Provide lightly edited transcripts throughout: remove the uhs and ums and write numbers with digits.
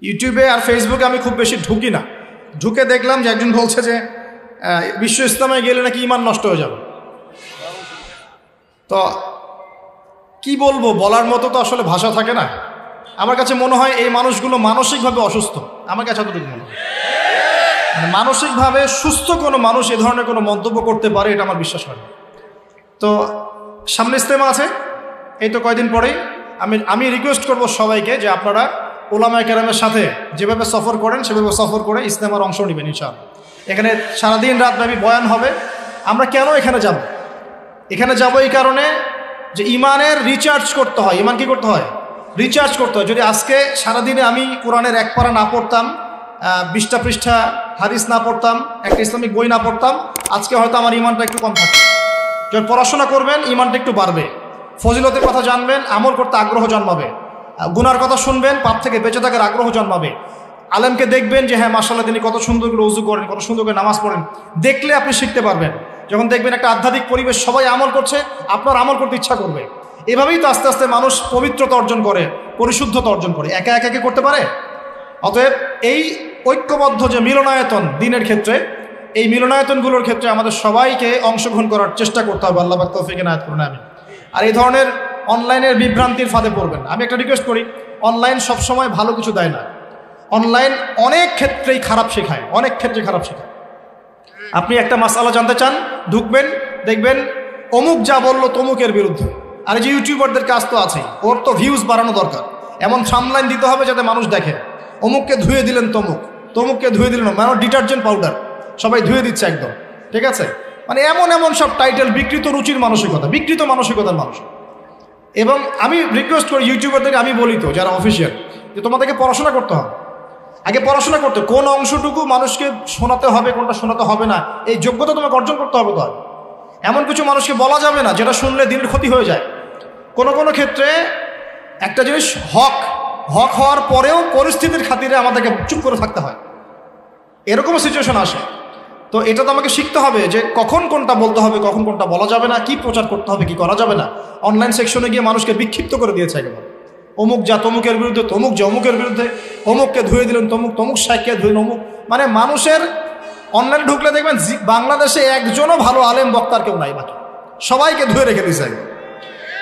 ইউটিউবে আর ফেসবুকে আমি খুব বেশি ঢুকি না। ঢুকে দেখলাম যে একজন বলছে যে বিশ্ব ইসলামে গেলে নাকি ঈমান নষ্ট হয়ে যাবে। তো কি বলবো, বলার মতো তো আসলে ভাষা থাকে না। আমার কাছে মনে হয় এই মানুষগুলো মানসিকভাবে অসুস্থ। আমার কাছে এতটুকু মনে হয়, মানে মানসিকভাবে সুস্থ কোনো মানুষ এ ধরনের কোনো মন্তব্য করতে পারে এটা আমার বিশ্বাস হয় না। তো সামনে ইজতেমা আছে, এই তো কয়দিন পরেই। আমি রিকোয়েস্ট করব সবাইকে যে আপনারা উলামায়ে কেরামের সাথে যেভাবে সফর করেন সেভাবে সফর করে ইজতেমার অংশ নেবেন ইনশাআল্লাহ। এখানে সারাদিন রাতব্যাপী বয়ান হবে। আমরা কেন এখানে যাব? এখানে যাব এই কারণে যে ইমানের রিচার্জ করতে হয়। ইমান কি করতে হয়? রিচার্জ করতে হয়। যদি আজকে সারাদিনে আমি কোরআনের এক পারা না পড়তাম, 20টা পৃষ্ঠা হাদিস না পড়তাম, একটা ইসলামিক বই না পড়তাম, আজকে হয়তো আমার ইমানটা একটু কম থাকবে। যখন পড়াশোনা করবেন ইমানটা একটু বাড়বে, ফজিলতের কথা জানবেন, আমল করতে আগ্রহ জন্মাবে, গুনার কথা শুনবেন, পাপ থেকে বেঁচে থাকার আগ্রহ জন্মাবে। আলেমকে দেখবেন যে হ্যাঁ মাশাআল্লাহ তিনি কত সুন্দর করে উজু করেন, কত সুন্দর করে নামাজ পড়েন, দেখলে আপনি শিখতে পারবেন। যখন দেখবেন একটা আধ্যাত্মিক পরিবেশ, সবাই আমল করছে, আপনার আমল করতে ইচ্ছা করবে। এভাবেই তো আস্তে আস্তে মানুষ পবিত্রতা অর্জন করে, পরিশুদ্ধতা অর্জন করে। একা একা কি করতে পারে? অতএব এই ঐক্যবদ্ধ যে মিলনায়তন দিনের ক্ষেত্রে, এই মিলনায়তনগুলোর ক্ষেত্রে আমাদের সবাইকে অংশগ্রহণ করার চেষ্টা করতে হবে। আল্লাহ পাক তৌফিক এনায়েত করুন, আমিন। আর এই ধরনের অনলাইনের বিভ্রান্তির ফাঁদে পড়বেন। আমি একটা রিকোয়েস্ট করি, অনলাইন সবসময় ভালো কিছু দেয় না। অনলাইন অনেক ক্ষেত্রেই খারাপ শেখায়, অনেক ক্ষেত্রে খারাপ শেখায়। আপনি একটা মাসআলা জানতে চান, ঢুকবেন, দেখবেন অমুক যা বললো তমুকের বিরুদ্ধে। আর এই যে ইউটিউবারদের কাজ তো আছেই, ওর তো ভিউজ বাড়ানো দরকার, এমন সামলাইন দিতে হবে যাতে মানুষ দেখে। অমুককে ধুয়ে দিলেন তমুক, তমুককে ধুয়ে দিলেন, মানে ডিটারজেন্ট পাউডার সবাই ধুয়ে দিচ্ছে একদম, ঠিক আছে? মানে এমন এমন সব টাইটেল, বিকৃত রুচির মানসিকতা, বিকৃত মানসিকতার মানুষ। এবং আমি রিকোয়েস্ট করি ইউটিউবারদেরকে, আমি বলি তো যারা অফিসিয়াল, যে তোমাদেরকে পড়াশোনা করতে হবে। আগে পড়াশোনা করতে, কোন অংশটুকু মানুষকে শোনাতে হবে, কোনটা শোনাতে হবে না, এই যোগ্যতা তোমাকে অর্জন করতে হবে। তো এমন কিছু মানুষকে বলা যাবে না যেটা শুনলে দিনের ক্ষতি হয়ে যায়। কোনো কোনো ক্ষেত্রে একটা জিনিস হক হওয়ার পরেও পরিস্থিতির খাতিরে আমাদেরকে চুপ করে থাকতে হয়, এরকমও সিচুয়েশন আসে। তো এটা তো আমাকে শিখতে হবে যে কখন কোনটা বলতে হবে, কখন কোনটা বলা যাবে না, কি প্রচার করতে হবে, কি করা যাবে না। অনলাইন সেকশনে গিয়ে মানুষকে বিক্ষিপ্ত করে দিয়েছে একেবারে। অমুক যা তমুকের বিরুদ্ধে, তমুক যা অমুকের বিরুদ্ধে, অমুককে ধুয়ে দিলেন তমুক, তমুক শাইখকে ধুয়ে অমুক। মানে মানুষের অনলাইনে ঢুকলে দেখবেন বাংলাদেশে একজনও ভালো আলেম বক্তার কেউ নাই, বাকি সবাইকে ধুয়ে রেখে দিয়েছে।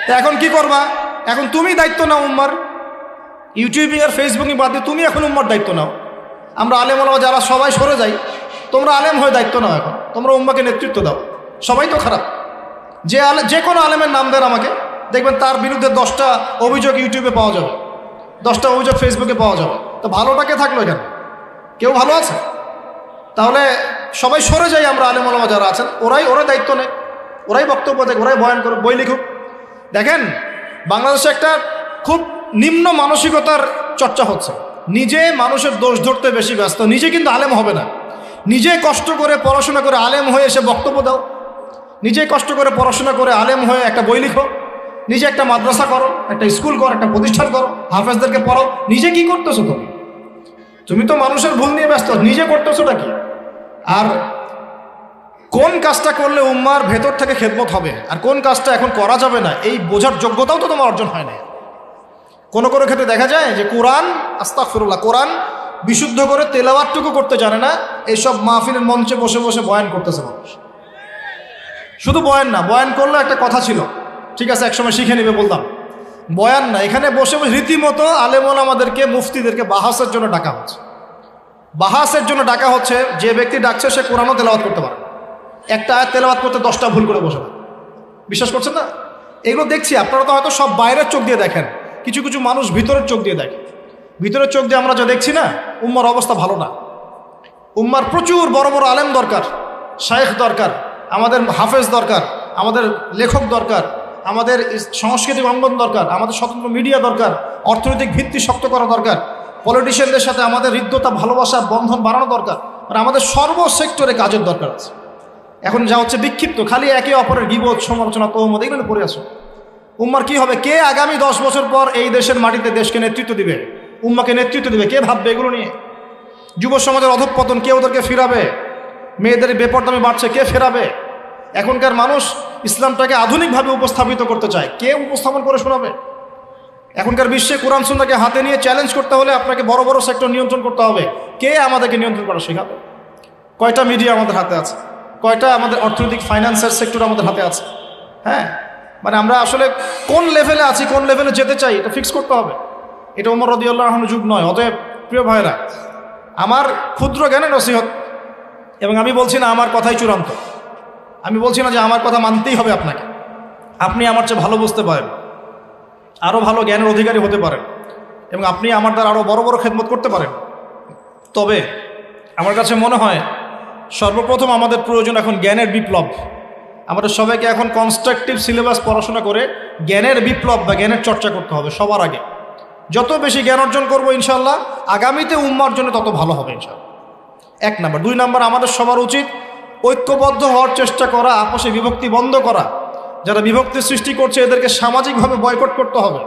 তো এখন কি করবা? এখন তুমি দায়িত্ব নাও উম্মার। ইউটিউবিং আর ফেসবুকিং বাদ দিয়ে তুমি এখন উম্মার দায়িত্ব নাও। আমরা আলেম ওলামা যারা সবাই সরে যাই, তোমরা আলেম হয়ে দায়িত্ব নাও। এখন তোমরা উম্মাকে নেতৃত্ব দাও। সবাই তো খারাপ। যে কোনো আলেমের নাম দেন আমাকে, দেখবেন তার বিরুদ্ধে 10টা অভিযোগ ইউটিউবে পাওয়া যাবে, 10টা অভিযোগ ফেসবুকে পাওয়া যাবে। তো ভালোটাকে থাকলো এখানে, কেউ ভালো আছে? তাহলে সবাই সরে যাই আমরা, আলেম ওলামা যারা আছেন ওরাই দায়িত্ব নেয়, ওরাই বক্তব্য দেয়, ওরাই বয়ান করে, বই লিখুক। দেখেন বাংলাদেশে একটা খুব নিম্ন মানসিকতার চর্চা হচ্ছে। নিজে মানুষের দোষ ধরতে বেশি ব্যস্ত, নিজে কিন্তু আলেম হবে না। নিজে কষ্ট করে পড়াশোনা করে আলেম হয়ে এসে বক্তব্য দাও, নিজে কষ্ট করে পড়াশোনা করে আলেম হয়ে একটা বই লিখো, নিজে একটা মাদ্রাসা করো, একটা স্কুল করো, একটা প্রতিষ্ঠান করো, হাফেজদেরকে পড়াও। নিজে কি করতেছো? তুমি তো মানুষের ভুল নিয়ে ব্যস্ত, নিজে করতেছোটা কি? আর কোন কাজটা করলে উম্মার ভেতর থেকে খেদমত হবে আর কোন কাজটা এখন করা যাবে না, এই বোঝার যোগ্যতাও তো তোমার অর্জন হয় না। কোনো কোনো ক্ষেত্রে দেখা যায় যে কোরআন, আস্তাগফিরুল্লাহ, কোরআন বিশুদ্ধ করে তেলাওয়াতটুকু করতে জানে না, এইসব মাহফিলের মঞ্চে বসে বসে বয়ান করতেছে মানুষ। শুধু বয়ান না, বয়ান করলে একটা কথা ছিল, ঠিক আছে একসময় শিখে নেবে বলতাম, বয়ান না, এখানে বসে বসে রীতিমতো আলেম ওলামাদেরকে, মুফতিদেরকে বাহাসের জন্য ডাকা হচ্ছে। বাহাসের জন্য ডাকা হচ্ছে, যে ব্যক্তি ডাকছে সে কোরআনও তেলাওয়াত করতে পারে, একটা আয়াত তেলাওয়াত করতে 10টা ভুল করে বসে। বিশ্বাস করছেন না? এগুলো দেখছি, আপনারা তো হয়তো সব বাইরের চোখ দিয়ে দেখেন, কিছু কিছু মানুষ ভিতরের চোখ দিয়ে দেখে। ভিতরের চোখ দিয়ে আমরা যা দেখছি না, উম্মার অবস্থা ভালো না। উম্মার প্রচুর বড় বড় আলেম দরকার, শায়েখ দরকার, আমাদের হাফেজ দরকার, আমাদের লেখক দরকার, আমাদের সাংস্কৃতিক অঙ্গন দরকার, আমাদের স্বতন্ত্র মিডিয়া দরকার, অর্থনৈতিক ভিত্তি শক্ত করা দরকার, পলিটিশিয়ানদের সাথে আমাদের হৃদ্যতা, ভালোবাসা, বন্ধন বাড়ানো দরকার। আর আমাদের সর্বসেক্টরে কাজের দরকার আছে। এখন যা হচ্ছে বিক্ষিপ্ত, খালি একে অপরের গীবত, সমালোচনা, তহমত, এগুলো পড়ে আছে। উম্মার কি হবে? কে আগামী 10 বছর পর এই দেশের মাটিতে দেশকে নেতৃত্ব দিবে, উম্মাকে নেতৃত্ব দিবে? কে ভাববে এগুলো নিয়ে? যুব সমাজের অধঃপতন, কে ওদেরকে ফিরাবে? মেয়েদের বেপরদামি বাড়ছে, কে ফেরাবে? এখনকার মানুষ ইসলামটাকে আধুনিকভাবে উপস্থাপিত করতে চায়, কে উপস্থাপন করে শোনাবে? এখনকার বিশ্বে কোরআন সুন্নাহকে হাতে নিয়ে চ্যালেঞ্জ করতে হলে আপনাকে বড় বড় সেক্টর নিয়ন্ত্রণ করতে হবে। কে আমাদেরকে নিয়ন্ত্রণ করা শেখাবে? কয়টা মিডিয়া আমাদের হাতে আছে? কয়টা আমাদের অর্থনৈতিক ফাইন্যান্সের সেক্টর আমাদের হাতে আছে? হ্যাঁ, মানে আমরা আসলে কোন লেভেলে আছি, কোন লেভেলে যেতে চাই, এটা ফিক্স করতে হবে। এটা ওমর রাদিয়াল্লাহু আনহুর যুগ নয়। অতএব প্রিয় ভাইরা, আমার ক্ষুদ্র জ্ঞানের নসিহত, এবং আমি বলছি না আমার কথাই চূড়ান্ত, আমি বলছি না যে আমার কথা মানতেই হবে আপনাকে। আপনি আমার চেয়ে ভালো বুঝতে পারেন, আরও ভালো জ্ঞানের অধিকারী হতে পারেন, এবং আপনি আমার দ্বারা আরও বড় বড় খেদমত করতে পারেন। তবে আমার কাছে মনে হয় সর্বপ্রথম আমাদের প্রয়োজন এখন জ্ঞানের বিপ্লব। আমাদের সবাইকে এখন কনস্ট্রাকটিভ সিলেবাস পড়াশোনা করে জ্ঞানের বিপ্লব বা জ্ঞানের চর্চা করতে হবে সবার আগে। যত বেশি জ্ঞান অর্জন করবো ইনশাল্লাহ আগামীতে উম্মার জন্য তত ভালো হবে ইনশাল্লাহ। 1 নাম্বার। 2 নাম্বার, আমাদের সবার উচিত ঐক্যবদ্ধ হওয়ার চেষ্টা করা, আপোষে বিভক্তি বন্ধ করা। যারা বিভক্তি সৃষ্টি করছে এদেরকে সামাজিকভাবে বয়কট করতে হবে,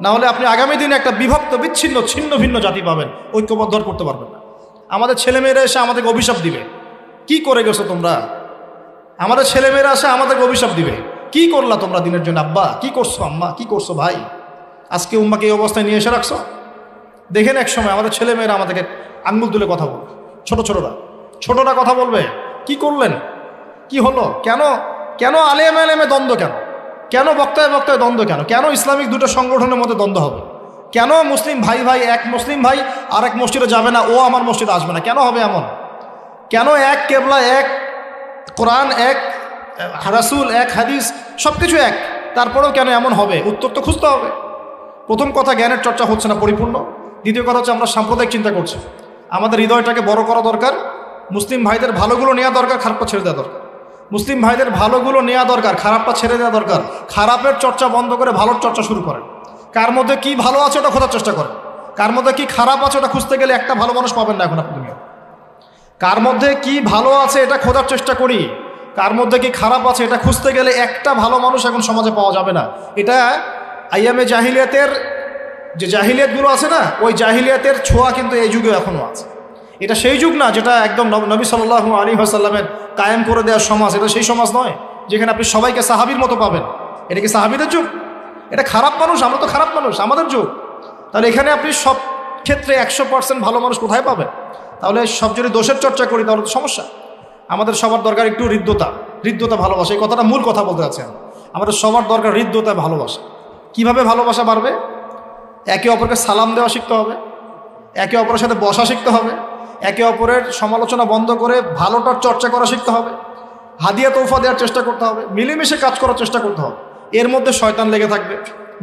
না হলে আপনি আগামী দিনে একটা বিভক্ত বিচ্ছিন্ন ছিন্ন ভিন্ন জাতি পাবেন, ঐক্যবদ্ধ করতে পারবেন না। আমাদের ছেলেমেয়েরা এসে আমাদেরকে অভিশাপ দিবে, কি করে গেছো তোমরা? আমাদের ছেলেমেয়েরা এসে আমাদেরকে অভিশাপ দিবে, কি করলা তোমরা দিনের জন্য? আব্বা কি করছো, আম্মা কি করছো, ভাই আজকে উম্মাকে এই অবস্থায় নিয়ে এসে রাখছো। দেখেন এক সময় আমাদের ছেলেমেয়েরা আমাদেরকে আঙ্গুল তুলে কথা বলবে, ছোটরা কথা বলবে, কি করলেন, কি হলো, কেন কেন আলেমে আলেমে দ্বন্দ্ব, কেন বক্তায় বক্তায় দ্বন্দ্ব, কেন ইসলামিক দুটো সংগঠনের মধ্যে দ্বন্দ্ব হবে, কেন মুসলিম ভাই এক মুসলিম ভাই আর এক মসজিদে যাবে না, ও আমার মসজিদে আসবে না, কেন হবে এমন? কেন এক কেবলা, এক কোরআন, এক রাসূল, এক হাদিস, সব কিছু এক, তারপরেও কেন এমন হবে? উত্তর তো খুঁজতে হবে। প্রথম কথা, জ্ঞানের চর্চা হচ্ছে না পরিপূর্ণ। দ্বিতীয় কথা হচ্ছে আমরা সাম্প্রদায়িক চিন্তা করছি। আমাদের হৃদয়টাকে বড় করা দরকার, মুসলিম ভাইদের ভালোগুলো নেওয়া দরকার, খারাপটা ছেড়ে দেওয়া দরকার। মুসলিম ভাইদের ভালোগুলো নেওয়া দরকার, খারাপটা ছেড়ে দেওয়া দরকার। খারাপের চর্চা বন্ধ করে ভালোর চর্চা শুরু করেন। কার মধ্যে কি ভালো আছে ওটা খোঁজার চেষ্টা করেন, কার মধ্যে কি খারাপ আছে ওটা খুঁজতে গেলে একটা ভালো মানুষ পাবেন না এখন আপনি দুনিয়া। কার মধ্যে কি ভালো আছে এটা খোঁজার চেষ্টা করি, কার মধ্যে কি খারাপ আছে এটা খুঁজতে গেলে একটা ভালো মানুষ এখন সমাজে পাওয়া যাবে না। এটা আইয়ামে জাহিলিয়াতের যে জাহিলিয়াতগুলো আছে না, ওই জাহিলিয়াতের ছোঁয়া কিন্তু এই যুগে এখনও আছে। এটা সেই যুগ না যেটা একদম নবী সাল্লাল্লাহু আলাইহি ওয়াসাল্লামের কায়েম করে দেওয়ার সমাজ, এটা সেই সমাজ নয় যেখানে আপনি সবাইকে সাহাবীর মতো পাবেন। এটা কি সাহাবীদের যুগ? এটা খারাপ মানুষ, আমরা তো খারাপ মানুষ, আমাদের যুগ। তাহলে এখানে আপনি সব ক্ষেত্রে 100% ভালো মানুষ কোথায় পাবেন? তাহলে সব যদি দোষের চর্চা করি তাহলে তো সমস্যা। আমাদের সবার দরকার একটু হৃদ্যতা ভালোবাসা। এই কথাটা মূল কথা বলতে যাচ্ছেন। আমাদের সবার দরকার হৃদ্যতা ভালোবাসা। কিভাবে ভালোবাসা বাড়বে? একে অপরকে সালাম দেওয়া শিখতে হবে, একে অপরের সাথে বসা শিখতে হবে, একে অপরের সমালোচনা বন্ধ করে ভালোটার চর্চা করা শিখতে হবে, হাদিয়া তোফা দেওয়ার চেষ্টা করতে হবে, মিলেমিশে কাজ করার চেষ্টা করতে হবে। এর মধ্যে শয়তান লেগে থাকবে,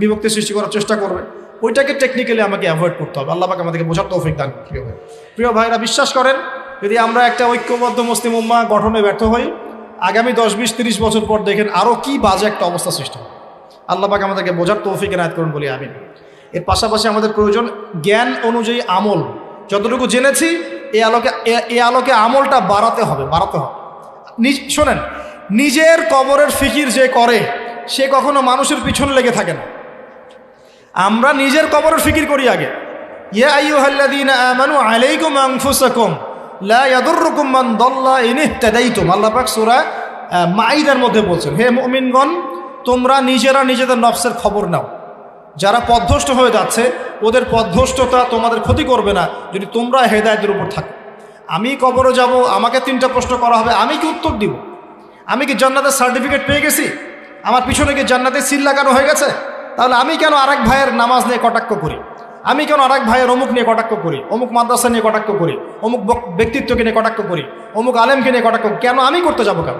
বিভক্তি সৃষ্টি করার চেষ্টা করবে, ওইটাকে টেকনিক্যালি আমাকে অ্যাভয়েড করতে হবে। আল্লাহ পাক আমাদেরকে বোঝার তৌফিক দান করুন। প্রিয় ভাইরা, বিশ্বাস করেন যদি আমরা একটা ঐক্যবদ্ধ মুসলিম উম্মাহ গঠনে ব্যর্থ হই, আগামী 10, 20, 30 বছর পর দেখেন আরও কি বাজে একটা অবস্থা সৃষ্টি হবে। আল্লাহ পাক আমাদেরকে বোঝার তৌফিক এনায়েত করুন বলি আমিন। এর পাশাপাশি আমাদের প্রয়োজন জ্ঞান অনুযায়ী আমল। যতটুকু জেনেছি এই আলোকে আমলটা বাড়াতে হবে। শোনেন, নিজের কবরের ফিকির যে করে সে কখনো মানুষের পিছনে লেগে থাকে না। আমরা নিজের কবরের ফিকির করি আগে। ইয়া আইয়ুহাল্লাযীনা আমানু আলাইকুম আনফুসাকুম লা ইয়াদুররুকুম মান দাল্লা ইন ইহতাদাইতুম। আল্লাহ পাক সূরা মাঈদার মধ্যে বলছেন, হে মুমিনগণ, তোমরা নিজেরা নিজেদের নফসের খবর নাও। যারা পথভ্রষ্ট হয়ে যাচ্ছে ওদের পথভ্রষ্টতা তোমাদের ক্ষতি করবে না যদি তোমরা হেদায়েতের উপর থাকো। আমি কবরে যাব, আমাকে 3টা প্রশ্ন করা হবে, আমি কি উত্তর দিব? আমি কি জান্নাতের সার্টিফিকেট পেয়ে গেছি? আমার পিছনে কি জান্নাতের সিল লাগানো হয়ে গেছে? তাহলে আমি কেন আরেক ভাইয়ের নামাজ নিয়ে কটাক্ষ করি? আমি কেন আরেক ভাইয়ের অমুক নিয়ে কটাক্ষ করি, অমুক মাদ্রাসা নিয়ে কটাক্ষ করি, অমুক ব্যক্তিত্বকে নিয়ে কটাক্ষ করি, অমুক আলেমকে নিয়ে কটাক্ষ করি? কেন আমি করতে যাবো? কেন?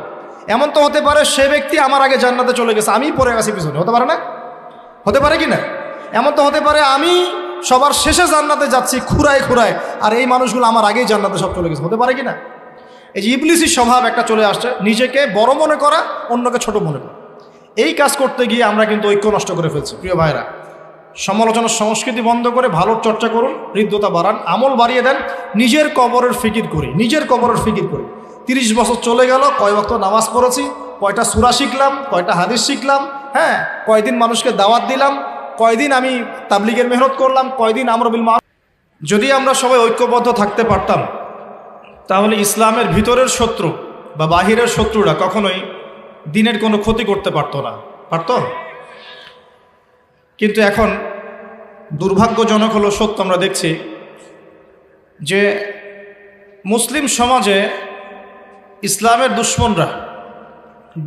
এমন তো হতে পারে সে ব্যক্তি আমার আগে জান্নাতে চলে গেছে, আমি পড়ে গেছি পিছনে, হতে পারে না? হতে পারে কি না? এমন তো হতে পারে আমি সবার শেষে জান্নাতে যাচ্ছি খুঁড়ায় আর এই মানুষগুলো আমার আগেই জান্নাতে সব চলে গেছে, হতে পারে কি না? এই যে ইবলিসি স্বভাব একটা চলে আসছে, নিজেকে বড় মনে করা, অন্যকে ছোট মনে করা। এই কাজ করতে গিয়ে আমরা কিন্তু ঐক্য নষ্ট করে ফেলছি। প্রিয় ভাইরা, সমালোচনার সংস্কৃতি বন্ধ করে ভালোর চর্চা করুন, হৃদ্যতা বাড়ান, আমল বাড়িয়ে দেন। নিজের কবরের ফিকির করি। 30 বছর চলে গেল, কয় ওয়াক্ত নামাজ পড়েছি, কয়টা সূরা শিখলাম, কয়টা হাদিস শিখলাম, হ্যাঁ, কয়দিন মানুষকে দাওয়াত দিলাম, কয়দিন আমি তাবলীগের মেহনত করলাম, কয়দিন আমর বিল মারুফ। যদি আমরা সবাই ঐক্যবদ্ধ থাকতে পারতাম তাহলে ইসলামের ভিতরের শত্রু বা বাহিরের শত্রুরা কখনোই দিনের কোনো ক্ষতি করতে পারতো না। কিন্তু এখন দুর্ভাগ্যজনক হলো সত্য, আমরা দেখছি যে মুসলিম সমাজে ইসলামের দুশমনরা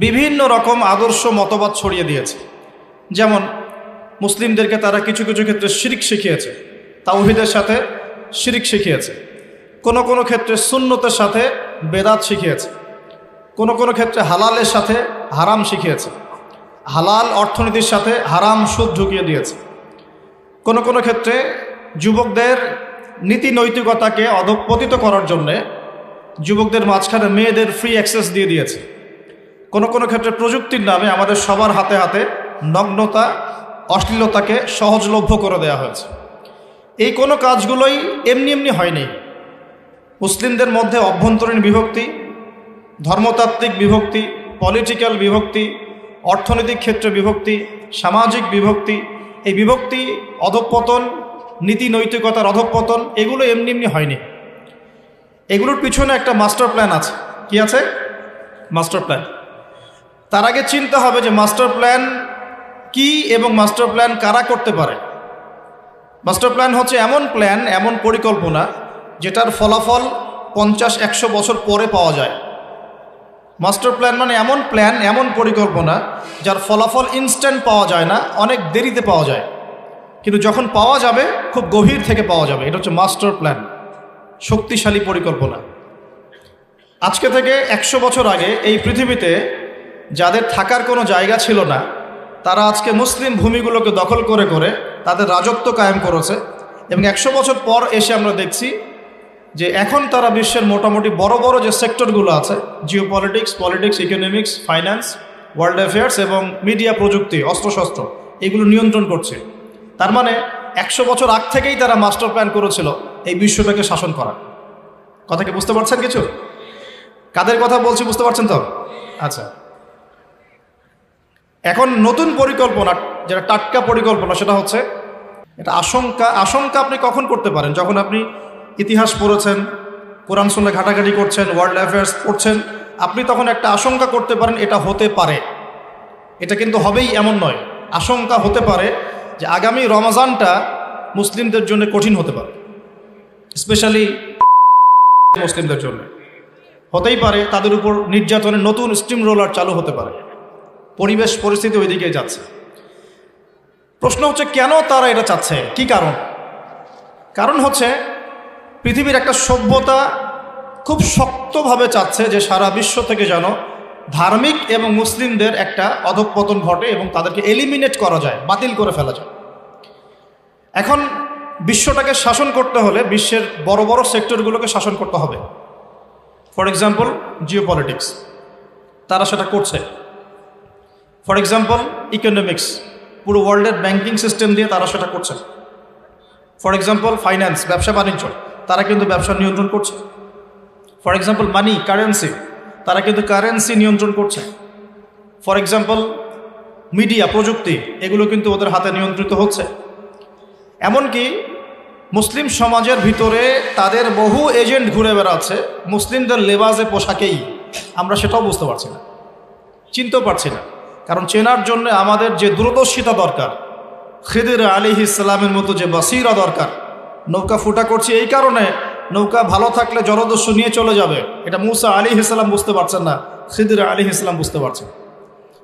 বিভিন্ন রকম আদর্শ মতবাদ ছড়িয়ে দিয়েছে। যেমন মুসলিমদেরকে তারা কিছু কিছু ক্ষেত্রে শিরিক শিখিয়েছে, তাওহীদের সাথে শিরিক শিখিয়েছে, কোনো কোনো ক্ষেত্রে সুন্নতের সাথে বেদাত শিখিয়েছে, কোনো কোনো ক্ষেত্রে হালালের সাথে হারাম শিখিয়েছে, হালাল অর্থনীতির সাথে হারাম সুদ ঢুকিয়ে দিয়েছে, কোনো কোনো ক্ষেত্রে যুবকদের নীতি নৈতিকতাকে অধঃপতিত করার জন্যে যুবকদের মাঝখানে মেয়েদের ফ্রি অ্যাক্সেস দিয়ে দিয়েছে, কোনো কোনো ক্ষেত্রে প্রযুক্তির নামে আমাদের সবার হাতে হাতে নগ্নতা অশ্লীলতাকে সহজলভ্য করে দেওয়া হয়েছে। এই কোনো কাজগুলোই এমনি এমনি হয়নি। মুসলিমদের মধ্যে অভ্যন্তরীণ বিভক্তি, ধর্মতাত্ত্বিক বিভক্তি, পলিটিক্যাল বিভক্তি, অর্থনৈতিক ক্ষেত্রে বিভক্তি, সামাজিক বিভক্তি, এই বিভক্তি, অধঃপতন, নীতি নৈতিকতার অধঃপতন, এগুলো এমনি এমনি হয়নি। এগুলোর পিছনে একটা মাস্টার প্ল্যান আছে। কি আছে? Master plan. তার আগে চিন্তা হবে যে মাস্টার প্ল্যান কি এবং মাস্টার প্ল্যান কারা করতে পারে। মাস্টার প্ল্যান হচ্ছে এমন প্ল্যান, এমন পরিকল্পনা যেটার ফলাফল 50-100 বছর পরে পাওয়া যায়। মাস্টার প্ল্যান মানে এমন প্ল্যান, এমন পরিকল্পনা যার ফলাফল ইনস্ট্যান্ট পাওয়া যায় না, অনেক দেরিতে পাওয়া যায়, কিন্তু যখন পাওয়া যাবে খুব গভীর থেকে পাওয়া যাবে। এটা হচ্ছে মাস্টার প্ল্যান, শক্তিশালী পরিকল্পনা। আজকে থেকে 100 বছর আগে এই পৃথিবীতে যাদের থাকার কোনো জায়গা ছিল না, তারা আজকে মুসলিম ভূমিগুলোকে দখল করে করে তাদের রাজত্ব কায়েম করেছে, এবং 100 বছর পর এসে আমরা দেখছি যে এখন তারা বিশ্বের মোটামুটি বড় বড় যে সেক্টরগুলো আছে, Jio politics, economics, finance, world affairs এবং মিডিয়া, প্রযুক্তি, অস্ত্রশস্ত্র, এগুলো নিয়ন্ত্রণ করছে। তার মানে 100 বছর আগ থেকেই তারা মাস্টার প্ল্যান করেছিল এই বিশ্বটাকে শাসন করার। কথা কি বুঝতে পারছেন? কিছু কাদের কথা বলছি বুঝতে পারছেন তো? আচ্ছা, এখন নতুন পরিকল্পনা, যেটা টাটকা পরিকল্পনা, সেটা হচ্ছে এটা আশঙ্কা আপনি কখন করতে পারেন? যখন আপনি ইতিহাস পড়েছেন, কোরআন সুন্নাহ ঘাটাঘাটি করছেন, ওয়ার্ল্ড অ্যাফেয়ার্স পড়ছেন, আপনি তখন একটা আশঙ্কা করতে পারেন এটা হতে পারে। এটা কিন্তু হবেই এমন নয়। আশঙ্কা হতে পারে যে আগামী রমজানটা মুসলিমদের জন্য কঠিন হতে পারে, স্পেশালি মুসলিমদের জন্য। হতেই পারে তাদের উপর নির্যাতনের নতুন স্টিম রোলার চালু হতে পারে। পরিবেশ পরিস্থিতি ওইদিকে যাচ্ছে। প্রশ্ন হচ্ছে কেন তারা এটা চাচ্ছে, কি কারণ? কারণ হচ্ছে পৃথিবীর একটা সভ্যতা খুব শক্তভাবে চাচ্ছে যে সারা বিশ্ব থেকে যেন ধার্মিক এবং মুসলিমদের একটা অধঃপতন ঘটে এবং তাদেরকে এলিমিনেট করা যায়, বাতিল করে ফেলা যায়। এখন বিশ্বটাকে শাসন করতে হলে বিশ্বের বড় বড় সেক্টরগুলোকে শাসন করতে হবে। ফর এক্সাম্পল জিও পলিটিক্স, তারা সেটা করছে। ফর এক্সাম্পল ইকোনমিক্স, পুরো ওয়ার্ল্ডের ব্যাংকিং সিস্টেম দিয়ে তারা সেটা করছে। ফর এক্সাম্পল ফাইন্যান্স, ব্যবসা বাণিজ্য, তারা কিন্তু ব্যবসা নিয়ন্ত্রণ করছে। ফর এক্সাম্পল মানি, কারেন্সি, তারা কিন্তু কারেন্সি নিয়ন্ত্রণ করছে। ফর এক্সাম্পল মিডিয়া, প্রযুক্তি, এগুলো কিন্তু ওদের হাতে নিয়ন্ত্রিত হচ্ছে। এমনকি মুসলিম সমাজের ভিতরে তাদের বহু এজেন্ট ঘুরে বেড়াচ্ছে মুসলিমদের লেবাসে, পোশাকেই। আমরা সেটাও বুঝতে পারছি না, চিনতেও পারছি না। কারণ চেনার জন্য আমাদের যে দূরদর্শিতা দরকার, খিদির আলাইহিস সালামের মতো যে বাসিরা দরকার। নৌকা ফুটা করছি এই কারণে, নৌকা ভালো থাকলে জলদস্যু নিয়ে চলে যাবে, এটা মুসা আলাইহিস সালাম বুঝতে পারছেন না, খিদির আলাইহিস সালাম বুঝতে পারছেন।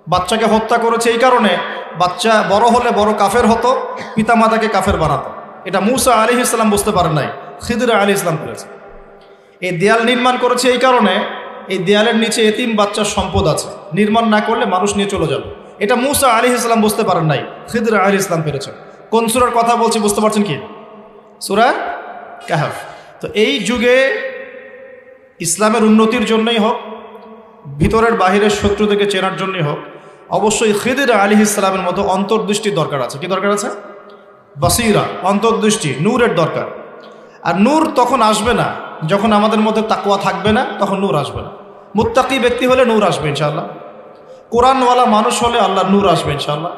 বাচ্চাকে হত্যা করেছে এই কারণে, বাচ্চা বড় হলে বড় কাফের হতো, পিতামাতাকে কাফের বানাতো, এটা মুসা আলাইহিস সালাম বুঝতে পারেন নাই, খিদির আলাইহিস সালাম করেছে। এই দেয়াল নির্মাণ করেছে এই কারণে, এই দেয়ালের নিচে এতিম বাচ্চার সম্পদ আছে, নির্মাণ না করলে মানুষ নিয়ে চলে যাবে, এটা মুসা আলাইহিস সালাম বুঝতে পারেন নাই, খিদির আলাইহিস সালাম পেরেছেন। কোন সূরার কথা বলছি বুঝতে পারছেন কি? সূরা কাহফ। তো এই যুগে ইসলামের উন্নতির জন্যই হোক, ভিতরের বাহিরের শত্রু থেকে চেনার জন্যই হোক, অবশ্যই খিদির আলাইহিস সালামের মতো অন্তর্দৃষ্টির দরকার আছে। কি দরকার আছে? বাসিরা, অন্তর্দৃষ্টি, নূরের দরকার। আর নূর তখন আসবে না যখন আমাদের মধ্যে তাকওয়া থাকবে না, তখন নূর আসবে না। মুত্তাকি ব্যক্তি হলে নূর আসবে ইনশাআল্লাহ, কোরআনওয়ালা মানুষ হলে আল্লাহ নূর আসবে ইনশাআল্লাহ।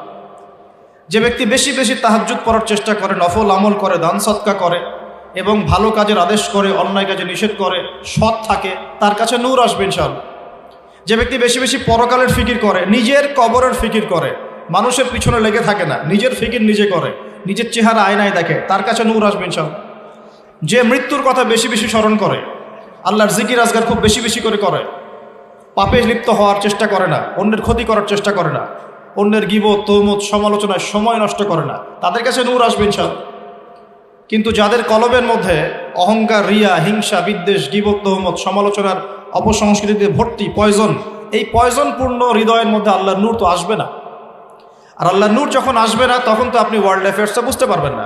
যে ব্যক্তি বেশি বেশি তাহাজ্জুদ পড়ার চেষ্টা করে, নফল আমল করে, দান সদকা করে এবং ভালো কাজের আদেশ করে, অন্যায় কাজে নিষেধ করে, সৎ থাকে, তার কাছে নূর আসবে ইনশাআল্লাহ। যে ব্যক্তি বেশি বেশি পরকালের ফিকির করে, নিজের কবরের ফিকির করে, মানুষের পিছনে লেগে থাকে না, নিজের ফিকির নিজে করে, নিজের চেহারা আয়নায় দেখে, তার কাছে নূর আসবে ইনশাআল্লাহ। যে মৃত্যুর কথা বেশি বেশি স্মরণ করে, আল্লাহর জিকির আজগার খুব বেশি বেশি করে, পাপে লিপ্ত হওয়ার চেষ্টা করে না, অন্যের ক্ষতি করার চেষ্টা করে না, অন্যের গীবত তহমত সমালোচনায় সময় নষ্ট করে না, তাদের কাছে নূর আসবে ইনশাআল্লাহ। কিন্তু যাদের কলবের মধ্যে অহংকার, রিয়া, হিংসা, বিদ্বেষ, গীবত তহমত সমালোচনার অপসংস্কৃতিতে ভর্তি পয়জন, এই পয়জনপূর্ণ হৃদয়ের মধ্যে আল্লাহর নূর তো আসবে না। আর আল্লাহর নূর যখন আসবে না, তখন তো আপনি ওয়ার্ল্ড অ্যাফেয়ার্সটা বুঝতে পারবেন না।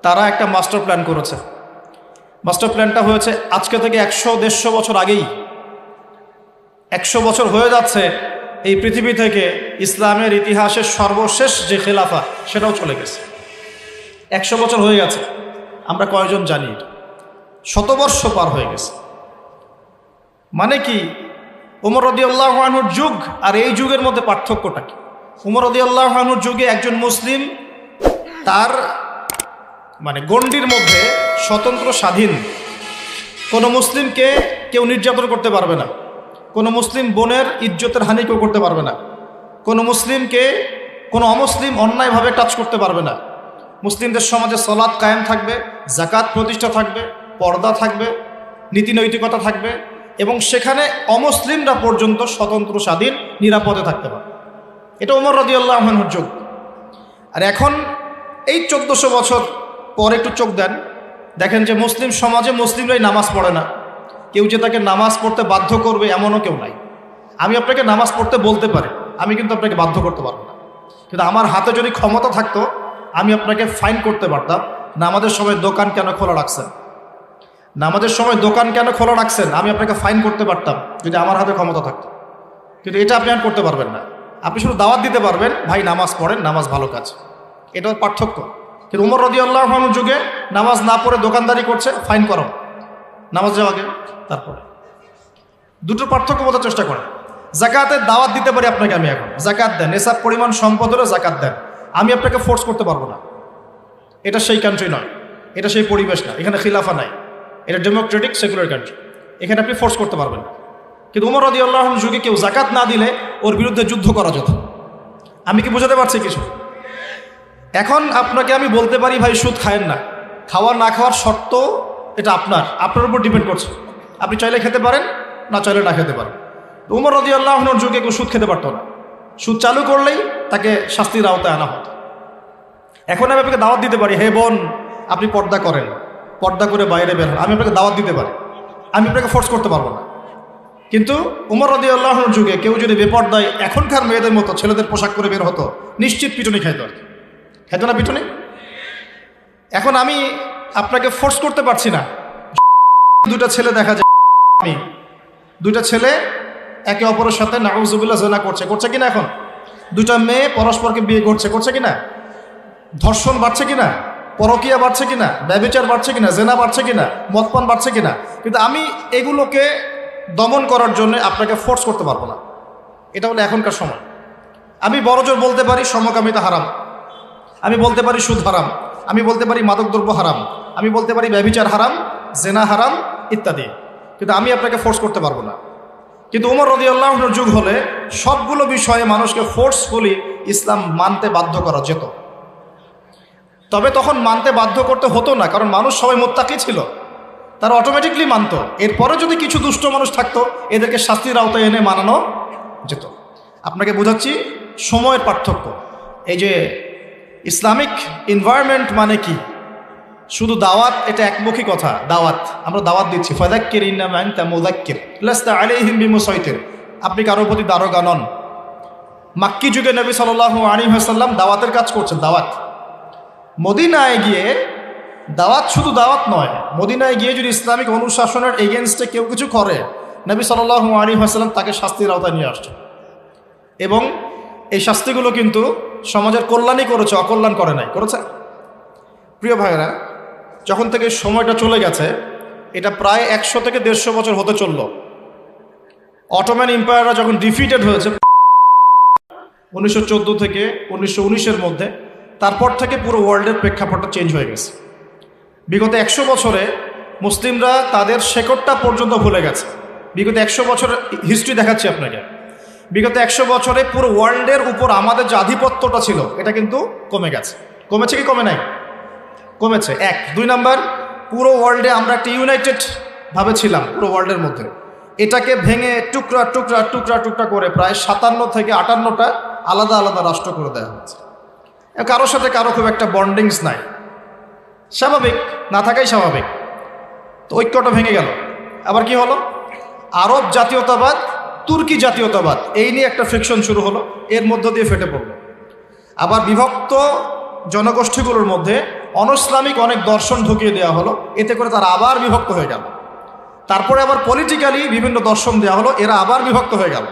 তারা একটা মাস্টার প্ল্যান করেছে। মাস্টার প্ল্যানটা হয়েছে আজকে থেকে 100-150 বছর আগেই। 100 বছর হয়ে যাচ্ছে এই পৃথিবী থেকে ইসলামের ইতিহাসের সর্বশেষ যে খেলাফা সেটাও চলে গেছে। 100 বছর হয়ে গেছে, আমরা কয়জন জানি? শতবর্ষ পার হয়ে গেছে। মানে কি, উমর রাদিয়াল্লাহু আনহুর যুগ আর এই যুগের মধ্যে পার্থক্যটা কি? উমর রাদিয়াল্লাহু আনহুর যুগে একজন মুসলিম তার গণ্ডির মধ্যে স্বতন্ত্র স্বাধীন, কোনো মুসলিমকে কেউ নির্যাতন করতে পারবে না, কোনো মুসলিম বোনের ইজ্জতের হানি কেউ করতে পারবে না, কোনো মুসলিমকে কোনো অমুসলিম অন্যায়ভাবে টাচ করতে পারবে না। মুসলিমদের সমাজে সালাত কায়েম থাকবে, যাকাত প্রতিষ্ঠা থাকবে, পর্দা থাকবে, নীতি নৈতিকতা থাকবে, এবং সেখানে অমুসলিমরা পর্যন্ত স্বতন্ত্র স্বাধীন নিরাপদে থাকতে পারে। এটা উমর রাদিয়াল্লাহু আনহুর যুগ। আর এখন এই 1400 বছর পরে একটু চোখ দেন, দেখেন যে মুসলিম সমাজে মুসলিমরাই নামাজ পড়ে না। কেউ যে তাকে নামাজ পড়তে বাধ্য করবে এমনও কেউ নাই। আমি আপনাকে নামাজ পড়তে বলতে পারি, আমি কিন্তু আপনাকে বাধ্য করতে পারবো না। কিন্তু আমার হাতে যদি ক্ষমতা থাকতো, আমি আপনাকে ফাইন করতে পারতাম। নামাজের সময় দোকান কেন খোলা রাখছেন, নামাজের সময় দোকান কেন খোলা রাখছেন, আমি আপনাকে ফাইন করতে পারতাম যদি আমার হাতে ক্ষমতা থাকতো। কিন্তু এটা আপনি আর করতে পারবেন না। আপনি শুধু দাওয়াত দিতে পারবেন, ভাই নামাজ পড়েন, নামাজ ভালো কাজ। এটা পার্থক্য। কিন্তু উমর রাদিয়াল্লাহু আনহুর যুগে নামাজ না পড়ে দোকানদারি করছে, ফাইন করো, নামাজ যাওয়া আগে তারপরে। দুটো পার্থক্য বোঝার চেষ্টা করেন। যাকাতের দাওয়াত দিতে পারি আপনাকে, আমি এখন যাকাত দেন, নেশাব পরিমাণ সম্পদ হলে যাকাত দেন, আমি আপনাকে ফোর্স করতে পারবো না। এটা সেই কান্ট্রি নয়, এটা সেই পরিবেশ না, এখানে খিলাফা নাই, এটা ডেমোক্রেটিক সেকুলার কান্ট্রি, এখানে আপনি ফোর্স করতে পারবেন না। কিন্তু উমর রাদিয়াল্লাহু আনহুর যুগে কেউ যাকাত না দিলে ওর বিরুদ্ধে যুদ্ধ করা যেত। আমি কি বোঝাতে পারছি কিছু? এখন আপনাকে আমি বলতে পারি ভাই সুদ খায়েন না, খাওয়া না খাওয়ার শর্ত এটা আপনার উপর ডিপেন্ড করছে। আপনি চাইলে খেতে পারেন, না চাইলে না খেতে পারেন। উমর রাদিয়াল্লাহু আনহুর যুগে কেউ সুদ খেতে পারতো না, সুদ চালু করলেই তাকে শাস্তির আওতায় আনা হতো। এখন আমি আপনাকে দাওয়াত দিতে পারি, হে বোন আপনি পর্দা করেন, পর্দা করে বাইরে বের হন, আমি আপনাকে দাওয়াত দিতে পারি, আমি আপনাকে ফোর্স করতে পারবো না। কিন্তু উমর রাদিয়াল্লাহু আনহুর যুগে কেউ যদি বেপর্দায় এখনকার মেয়েদের মতো ছেলেদের পোশাক করে বের হতো, নিশ্চিত পিটুনি খাইতো। আর কি খাইতো না পিটুনি? এখন আমি আপনাকে ফোর্স করতে পারছি না। দুটা ছেলে দেখা যায়, আমি দুইটা ছেলে একে অপরের সাথে নাউজুবিল্লাহ জিনা করছে কিনা? এখন দুটা মেয়ে পরস্পরকে বিয়ে করছে কিনা? ধর্ষণ বাড়ছে কিনা? পরকীয়া বাড়ছে কিনা? ব্যভিচার বাড়ছে কিনা? জেনা বাড়ছে কিনা? মদপান বাড়ছে কিনা? কিন্তু আমি এগুলোকে দমন করার জন্য আপনাকে ফোর্স করতে পারবো না। এটা হলো এখনকার সময়। আমি বড়জোর বলতে পারি সমকামিতা হারাম, আমি বলতে পারি সুদ হারাম, আমি বলতে পারি মাদকদ্রব্য হারাম, আমি বলতে পারি ব্যভিচার হারাম, জেনা হারাম ইত্যাদি, কিন্তু আমি আপনাকে ফোর্স করতে পারবো না। কিন্তু উমর রাদিয়াল্লাহু আনহুর যুগ হলে সবগুলো বিষয়ে মানুষকে ফোর্সফুলি ইসলাম মানতে বাধ্য করা যেত। তবে তখন মানতে বাধ্য করতে হতো না, কারণ মানুষ সবাই মুত্তাকি ছিল, তারা অটোমেটিকলি মানত। এরপরে যদি কিছু দুষ্ট মানুষ থাকতো, এদেরকে শাস্তির আওতায় এনে মানানো যেত। আপনাকে বোঝাচ্ছি সময়ের পার্থক্য। এই যে ইসলামিক এনভায়রনমেন্ট মানে কি, শুধু দাওয়াত এটা একমুখী কথা। দাওয়াত আমরা দাওয়াত দিচ্ছি, ফাযাক্কির ইন্নামা আনতা মুযাক্কির লাস্তা আলাইহিম বিমুসাইতির, আপনি কারোর প্রতি দারোগা নন। মাক্কি যুগে নবী সাল্লাল্লাহু আলাইহি ওয়াসাল্লাম দাওয়াতের কাজ করছেন। দাওয়াত মদিনায় গিয়ে দাওয়াত শুধু দাওয়াত নয়, মদিনায় গিয়ে যদি ইসলামিক অনুশাসনের এগেনস্টে কেউ কিছু করে, নবী সাল্লাল্লাহু আলাইহি ওয়াসাল্লাম তাকে শাস্তির আওতায় নিয়ে আসছে। এবং এই শাস্তিগুলো কিন্তু সমাজের কল্যাণই করেছে, অকল্যাণ করে নাই, করেছে। প্রিয় ভাইয়েরা, যখন থেকে সময়টা চলে গেছে, এটা প্রায় 100 থেকে 150 বছর হতে চলল। অটোম্যান এম্পায়াররা যখন ডিফিটেড হয়েছে 1914 থেকে 1919-এর মধ্যে, তারপর থেকে পুরো ওয়ার্ল্ডের প্রেক্ষাপটটা চেঞ্জ হয়ে গেছে। বিগত 100 বছরে মুসলিমরা তাদের শেকড়টা পর্যন্ত ভুলে গেছে। বিগত 100 বছরের হিস্ট্রি দেখাচ্ছি আপনাকে। বিগত 100 বছরে পুরো ওয়ার্ল্ডের উপর আমাদের যে আধিপত্যটা ছিল, এটা কিন্তু কমে গেছে। কমেছে কি কমে নাই? কমেছে। এক। দুই নাম্বার, পুরো ওয়ার্ল্ডে আমরা একটা ইউনাইটেড ভাবে ছিলাম পুরো ওয়ার্ল্ডের মধ্যে, এটাকে ভেঙে টুকরা টুকরা টুকরা টুকরা করে প্রায় 57 থেকে 58টা আলাদা আলাদা রাষ্ট্র করে দেওয়া হয়েছে। কারোর সাথে কারো খুব একটা বন্ডিংস নাই, স্বাভাবিক, না থাকাই স্বাভাবিক। তো ঐক্যটা ভেঙে গেল। আবার কি হলো? আরব জাতীয়তাবাদ, তুর্কি জাতীয়তাবাদ, এই নিয়ে একটা ফ্রিকশন শুরু হলো, এর মধ্য দিয়ে ফেটে পড়লো। আবার বিভক্ত জনগোষ্ঠীগুলোর মধ্যে অনইসলামিক অনেক দর্শন ঢুকিয়ে দেওয়া হলো, এতে করে তারা আবার বিভক্ত হয়ে গেল। তারপরে আবার পলিটিক্যালি বিভিন্ন দর্শন দেওয়া হলো, এরা আবার বিভক্ত হয়ে গেল।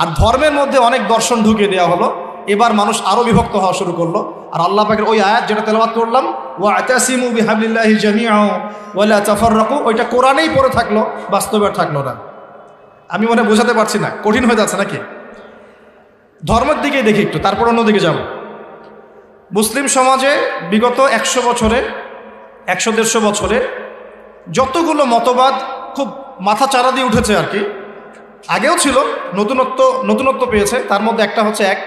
আর ধর্মের মধ্যে অনেক দর্শন ঢুকিয়ে দেওয়া হলো, এবার মানুষ আরও বিভক্ত হওয়া শুরু করলো। আর আল্লাহ পাকের ওই আয়াত যেটা তেলাওয়াত করলাম, ওয়াতাসিমু বিহাবলিল্লাহি জামিআন ওয়ালা তাফাররাকু, ওইটা কোরআনেই পড়ে থাকলো, বাস্তবে আর থাকলো না। আমি মনে বোঝাতে পারছি না, কঠিন হয়ে যাচ্ছে নাকি? ধর্মের দিকেই দেখি একটু, তারপর অন্যদিকে যাব। মুসলিম সমাজে বিগত 100 বছরে, 100-150 বছরে যতগুলো মতবাদ খুব মাথা চারা দিয়ে উঠেছে আর কি, আগেও ছিল, নতুনত্ব পেয়েছে। তার মধ্যে একটা হচ্ছে এক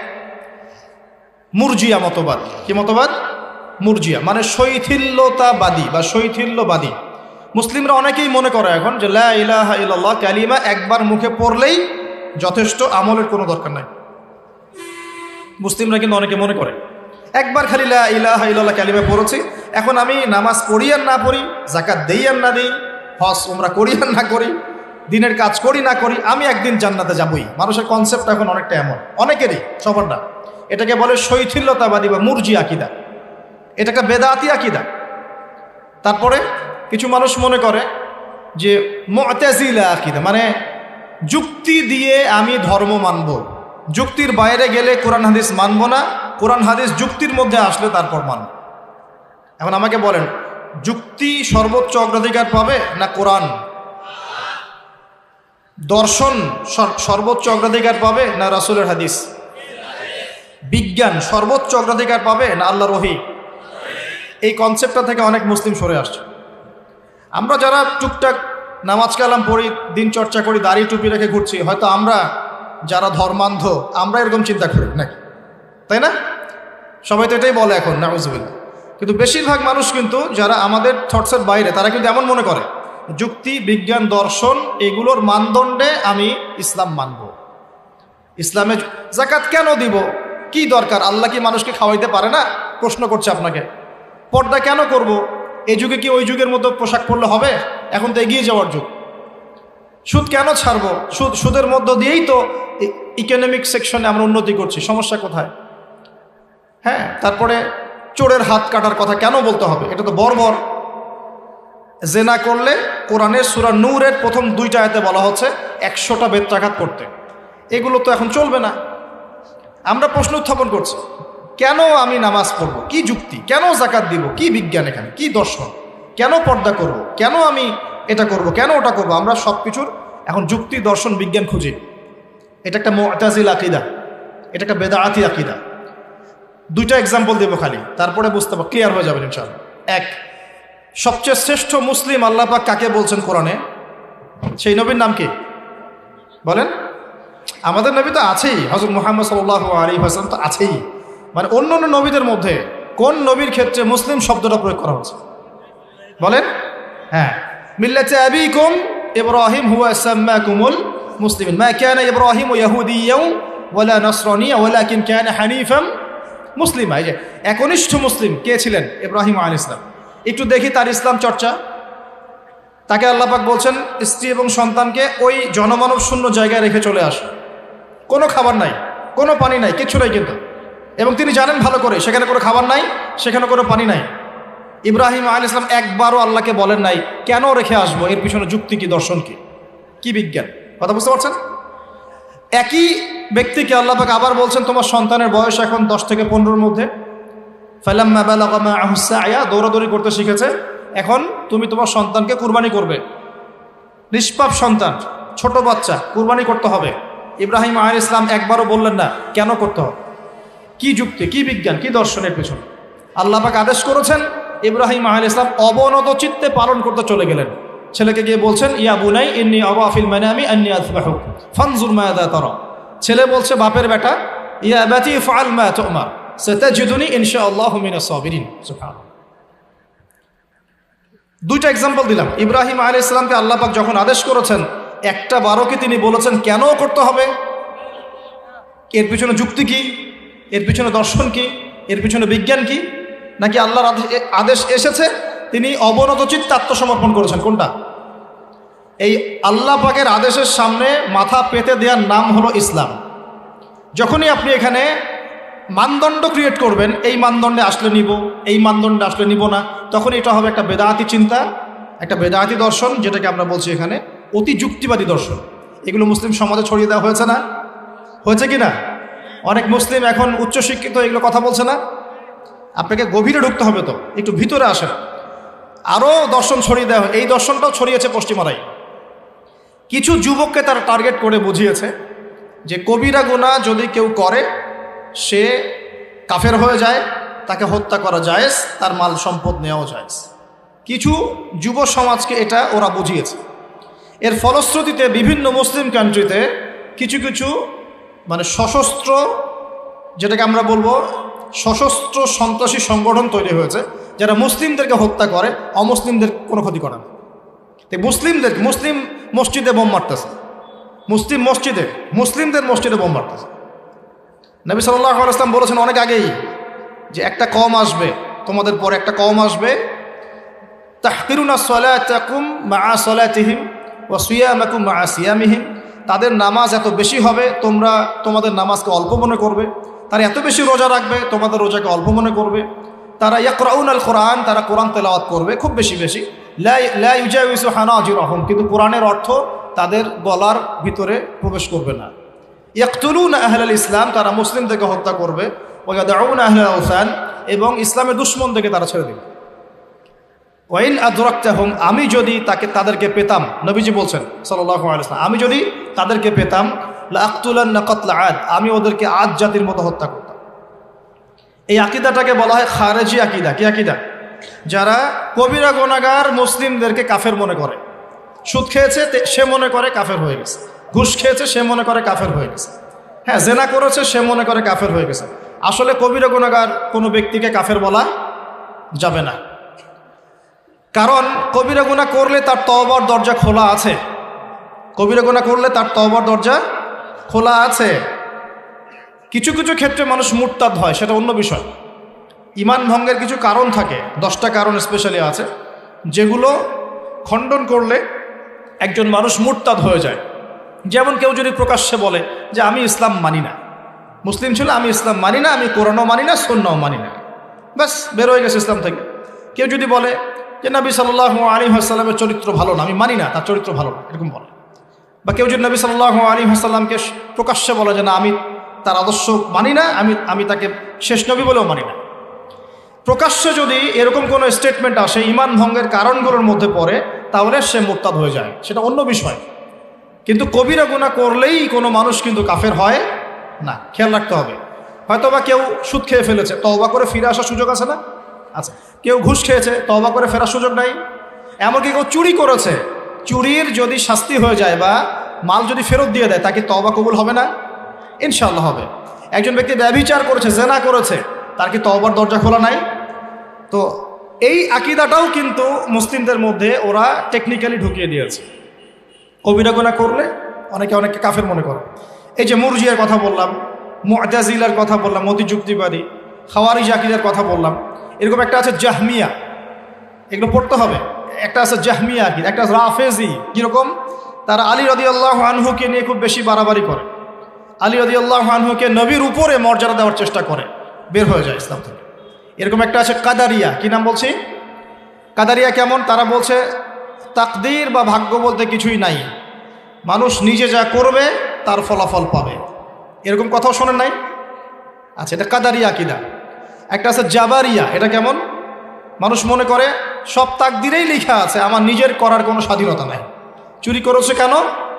মুরজিয়া মতবাদ। কি মতবাদ? মুরজিয়া, মানে শৈথিল্যতাবাদী বা শৈথিল্যবাদী। মুসলিমরা অনেকেই মনে করে এখন যে লা ইলাহা ইল্লাল্লাহ কালিমা একবার মুখে পড়লেই যথেষ্ট, আমলের কোনো দরকার নাই। মুসলিমরা কিন্তু অনেকে মনে করে একবার খালি লা ইলাহা ইল্লাল্লাহ কালিমা পড়েছি, এখন আমি নামাজ পড়ি আর না পড়ি, যাকাত দেই আর না দেই, হজ উমরা করি আর না করি, দিনের কাজ করি না করি, আমি একদিন জান্নাতে যাবই। মানুষের কনসেপ্ট এখন অনেকটা এমন, অনেকেরই, সবার না। এটাকে বলে শৈথিল্যতাবাদী বা মুরজি আকিদা। এটা একটা বেদাতি আকিদা। তারপরে কিছু মানুষ মনে করে যে মুতাজিলা আকিদা, মানে যুক্তি দিয়ে আমি ধর্ম মানব, যুক্তির বাইরে গেলে কোরআন হাদিস মানব না, কোরআন হাদিস যুক্তির মধ্যে আসলে তারপর মানব। এখন আমাকে বলেন, যুক্তি সর্বোচ্চ অগ্রাধিকার পাবে না কোরআন? দর্শন সর্বোচ্চ অগ্রাধিকার পাবে না রাসূলের হাদিস? বিজ্ঞান সর্বোচ্চ অগ্রাধিকার পাবে না আল্লাহর ওহী? এই কনসেপ্টটা থেকে অনেক মুসলিম সরে আসছে। আমরা যারা টুকটাক নামাজ কালাম পড়ি, দিন চর্চা করি, দাড়ি টুপি রেখে ঘুরছি, হয়তো আমরা যারা ধর্মান্ধ আমরা এরকম চিন্তা করি নাকি, তাই না? সবাই তো এটাই বলে এখন, নাউজুবিল্লাহ। কিন্তু বেশিরভাগ মানুষ কিন্তু যারা আমাদের থটসের বাইরে, তারা কিন্তু এমন মনে করে যুক্তি, বিজ্ঞান, দর্শন এগুলোর মানদণ্ডে আমি ইসলাম মানব। ইসলামে যাকাত কেন দিব, কি দরকার? আল্লাহ কি মানুষকে খাওয়াইতে পারে না? প্রশ্ন করছে আপনাকে। পর্দা কেন করব? এই যুগে কি ওই যুগের মতো পোশাক পরলে হবে? এখন তো এগিয়ে যাওয়ার যুগ। সুদ কেন ছাড়বো? সুদের মধ্য দিয়েই তো ইকোনমিক সেকশনে আমরা উন্নতি করছি, সমস্যা কোথায়? হ্যাঁ, তারপরে চোরের হাত কাটার কথা কেন বলতে হবে? এটা তো বর্বর। জেনা করলে কোরআনের সূরা নূরের প্রথম 2টা আয়াতে বলা হচ্ছে 100টা বেত্রাঘাত করতে। এগুলো তো এখন চলবে না। আমরা প্রশ্ন উত্থাপন করছি, কেন আমি নামাজ পড়ব? কি যুক্তি? কেন যাকাত দিব? কি বিজ্ঞান এখানে? কি দর্শন? কেন পর্দা করব? কেন আমি এটা করব? কেন ওটা করব? আমরা সব কিছুর এখন যুক্তি, দর্শন, বিজ্ঞান খুঁজি। এটা একটা মুতাজিলা আকিদা, এটা একটা বেদাতি আকিদা। 2টা এক্সাম্পল দেব খালি, তারপরে বুঝতে পারব, ক্লিয়ার হয়ে যাবেন ইনশাআল্লাহ। এক, সবচেয়ে শ্রেষ্ঠ মুসলিম আল্লাহ পাক কাকে বলছেন কোরআনে? সেই নবীর নাম কি বলেন? আমাদের নবী তো আছেই, হযরত মুহাম্মদ সাল্লাল্লাহু আলাইহি ওয়াসাল্লাম তো আছেই। মানে অন্য অন্য নবীদের মধ্যে কোন নবীর ক্ষেত্রে মুসলিম শব্দটা প্রয়োগ করা হচ্ছে বলেন? হ্যাঁ, মিল্লাতে আবিকুম ইব্রাহিম হুয়া সাম্মাকুমুল মুসলিমিন মা কানা ইব্রাহিম ইয়াহুদিয়্যান ওয়ালা নাসরানিয়্যা ওয়ালাকিন কানা হানিফাম মুসলিমা। এই যে একনিষ্ঠ মুসলিম কে ছিলেন? ইব্রাহিম আলাইহিস সালাম। একটু দেখি তার ইসলাম চর্চা। তাকে আল্লাহ পাক বলছেন স্ত্রী এবং সন্তানকে ওই জনমানব শূন্য জায়গায় রেখে চলে আস, কোনো খাবার নাই, কোনো পানি নাই, কিচ্ছু নাই কিন্তু। এবং তিনি জানেন ভালো করে সেখানে কোনো খাবার নাই, সেখানে কোনো পানি নাই। ইব্রাহিম আলাইহিস সালাম একবারও আল্লাহকে বলেন নাই কেন রেখে আসবো, এর পিছনে যুক্তি কি, দর্শন কি, কি বিজ্ঞান? কথা বুঝতে পারছেন? একই ব্যক্তিকে আল্লাহ পাক আবার বলছেন তোমার সন্তানের বয়স এখন 10 থেকে 15-এর মধ্যে, ফালাম্মা বালাগা মাআহু সা'য়া, দৌড়াদৌড়ি করতে শিখেছে, এখন তুমি তোমার সন্তানকে কুরবানি করবে। নিষ্পাপ সন্তান, ছোট বাচ্চা, কুরবানি করতে হবে। ইব্রাহিম আলাইহিস সালাম একবারও বললেন না কেন করতে হবে, কি যুক্তি, কি বিজ্ঞান, কি দর্শনের পেছনে। আল্লাহ পাক আদেশ করেছেন, ইব্রাহিম আলাইহিস সালাম অবনত চিত্তে পালন করতে চলে গেলেন। ছেলেকে গিয়ে বলছেন ইয়া বুনাই ইন্নী আরা ফিল মানামি আন্নী আযবাহুক ফানজুর মাযা তারা। ছেলে বলছে বাপের বেটা, ইয়া আবাতি ফাআল মা তুমার, সাতাজিদুনি ইনশাআল্লাহু মিনাস সাবিরিন। সুবহানাল্লাহ। দুইটা এক্সাম্পল দিলাম। ইব্রাহিম আলাইহিস সালামকে আল্লাহ পাক যখন আদেশ করেছেন, একটা বারো কি তিনি বলেছেন কেন করতে হবে? এর পিছনে যুক্তি কি? এর পিছনে দর্শন কি? এর পিছনে বিজ্ঞান কি? নাকি আল্লাহর আদেশ এসেছে তিনি অবনত চিত্তে আত্মসমর্পণ করেছেন? কোনটা? এই আল্লাহ পাকের আদেশের সামনে মাথা পেতে দেওয়ার নাম হলো ইসলাম। যখনই আপনি এখানে মানদণ্ড ক্রিয়েট করবেন, এই মানদণ্ডে আসলে নিব, এই মানদণ্ডে আসলে নিব না, তখন এটা হবে একটা বেদাতি চিন্তা, একটা বেদাতি দর্শন, যেটাকে আমরা বলছি এখানে অতি যুক্তিবাদী দর্শন। এগুলো মুসলিম সমাজে ছড়িয়ে দেওয়া হয়েছে না? হয়েছে কি না? অনেক মুসলিম এখন উচ্চশিক্ষিত, এগুলো কথা বলছে না? আপনাকে গভীরে ঢুকতে হবে, তো একটু ভিতরে আসেন। আরও দর্শন ছড়িয়ে দেওয়া হয়। এই দর্শনটাও ছড়িয়েছে পশ্চিমারাই। কিছু যুবককে তারা টার্গেট করে বুঝিয়েছে যে কবিরা গুনাহ যদি কেউ করে সে কাফের হয়ে যায়, তাকে হত্যা করা জায়েজ, তার মাল সম্পদ নেওয়াও জায়েজ। কিছু যুব সমাজকে এটা ওরা বুঝিয়েছে। এর ফলশ্রুতিতে বিভিন্ন মুসলিম কান্ট্রিতে কিছু কিছু মানে সশস্ত্র, যেটাকে আমরা বলবো সশস্ত্র সন্ত্রাসী সংগঠন তৈরি হয়েছে, যারা মুসলিমদেরকে হত্যা করে, অমুসলিমদের কোনো ক্ষতি করে না। তাই মুসলিম মসজিদে বোম মারতেছে, মুসলিমদের মসজিদে বোম মারতেছে। নবী সাল্লাল্লাহু আলাইহি ওয়াসাল্লাম বলেছেন অনেক আগেই যে একটা কওম আসবে, তোমাদের পরে একটা কওম আসবে, তাহকিরুনা সালাতাকুম মা'a সালাতিহিম ওয়া সিয়ামাকুম মা'a সিয়ামিহিম, তাদের নামাজ এত বেশি হবে তোমরা তোমাদের নামাজকে অল্প মনে করবে, তারা এত বেশি রোজা রাখবে তোমাদের রোজাকে অল্প মনে করবে, তারা ইয়াকরাউনাল কোরআন, তারা কোরআন তেলাওয়াত করবে খুব বেশি বেশি, লা ইউজাউযু হানাজিরহুম, কিন্তু কোরআনের অর্থ তাদের গলার ভিতরে প্রবেশ করবে না। ইয়াকতুলুনা আহলাল ইসলাম, তারা মুসলিমদেরকে হত্যা করবে, ওয়া ইয়াদউনা আহলাল আওসান, এবং ইসলামের দুশমনদেরকে তারা ছেড়ে দেবে। ওয়াইন আদরাকতাহুম, আমি যদি তাদেরকে পেতাম, নবীজি বলছেন সাল্লাল্লাহু আলাইহি ওয়াসাল্লাম, আমি যদি তাদেরকে পেতাম, লা আকতুলান্না কতলা আদ, আমি ওদেরকে আদ জাতির মতো হত্যা করতাম। এই আকীদাটাকে বলা হয় খারেজি আকীদা। কি আকীদা? যারা কবিরা গুনাহগার মুসলিমদেরকে কাফের মনে করে। সুদ খেয়েছে সে মনে করে কাফের হয়ে গেছে, ঘুষ খেয়েছে সে মনে করে কাফের হয়ে গেছে, হ্যাঁ জেনা করেছে সে মনে করে কাফের হয়ে গেছে। আসলে কবিরা গুনাহগার কোনো ব্যক্তিকে কাফের বলা যাবে না, কারণ কবিরা গুনাহ করলে তার তওবার দরজা খোলা আছে। কবিরা গুনাহ করলে তার তওবার দরজা খোলা আছে। কিছু কিছু ক্ষেত্রে মানুষ মুরতাদ হয়, সেটা অন্য বিষয়। ঈমান ভঙ্গের কিছু কারণ থাকে, 10টা কারণ স্পেশালি আছে, যেগুলো খণ্ডন করলে একজন মানুষ মুরতাদ হয়ে যায়। যেমন কেউ যদি প্রকাশ্যে বলে যে আমি ইসলাম মানি না, মুসলিম ছিল, আমি ইসলাম মানি না, আমি কোরআনও মানি না, সুন্নাহও মানি না, ব্যাস বের হয়ে গেছে ইসলাম থেকে। কেউ যদি বলে যে নবী সাল্লাল্লাহু আলাইহি ওয়াসাল্লামের চরিত্র ভালো না, আমি মানি না তার চরিত্র ভালো না, এরকম বলে। বা কেউ যদি নবী সাল্লাল্লাহু আলাইহি ওয়াসাল্লামকে প্রকাশ্যে বলে যে না আমি তার আদর্শ মানি না, আমি তাকে শেষ নবী বলেও মানি না, প্রকাশ্যে যদি এরকম কোনো স্টেটমেন্ট আসে ঈমান ভঙ্গের কারণগুলোর মধ্যে পড়ে, তাহলে সে মুরতাদ হয়ে যায়, সেটা অন্য বিষয়। কিন্তু কবিরা গুনাহ করলেই কোনো মানুষ কিন্তু কাফের হয় না, খেয়াল রাখতে হবে। হয়তো বা কেউ সুদ খেয়ে ফেলেছে, তওবা করে ফিরে আসার সুযোগ আছে না? আচ্ছা। কেউ ঘুষ খেয়েছে, তওবা করে ফেরার সুযোগ নাই। এমনকি কেউ চুরি করেছে, চুরির যদি শাস্তি হয়ে যায় বা মাল যদি ফেরত দিয়ে দেয়, তাকে তওবা কবুল হবে না? ইনশাআল্লাহ হবে। একজন ব্যক্তি ব্যভিচার করেছে, জেনা করেছে, তার কি তওবার দরজা খোলা নাই? তো এই আকীদাটাও কিন্তু মুসলিমদের মধ্যে ওরা টেকনিক্যালি ঢুকিয়ে দিয়েছে। কবিরা গুনাহ করলে অনেকে কাফের মনে করে। এই যে মুরজিয়ার কথা বললাম, মু'তাজিলার কথা বললাম, অতি যুক্তিবাদী, খাওয়ারিজ আকীদার কথা বললাম, এরকম একটা আছে জাহমিয়া, এগুলো পড়তে হবে। একটা আছে জাহমিয়া আকীদা, একটা আছে রাফেজি। কীরকম? তারা আলী রাদিয়াল্লাহু আনহুকে নিয়ে খুব বেশি বাড়াবাড়ি করে, আলী রাদিয়াল্লাহু আনহুকে নবীর উপরে মর্যাদা দেওয়ার চেষ্টা করে, বের হয়ে যায় ইসলাম থেকে। এরকম একটা আছে কাদারিয়া। কি নাম বলছি? কাদারিয়া কেমন? তারা বলছে তাকদীর বা ভাগ্য বলতে কিছুই নাই, মানুষ নিজে যা করবে তার ফলাফল পাবে। এরকম কথাও শোনেন নাই? আচ্ছা, এটা কাদারিয়া আকীদা। একটা আছে জাবারিয়া। এটা কেমন? মানুষ মনে করে সব তাকদীরেই লেখা আছে, আমার নিজের করার কোনো স্বাধীনতা নাই। চুরি করেছে কেন?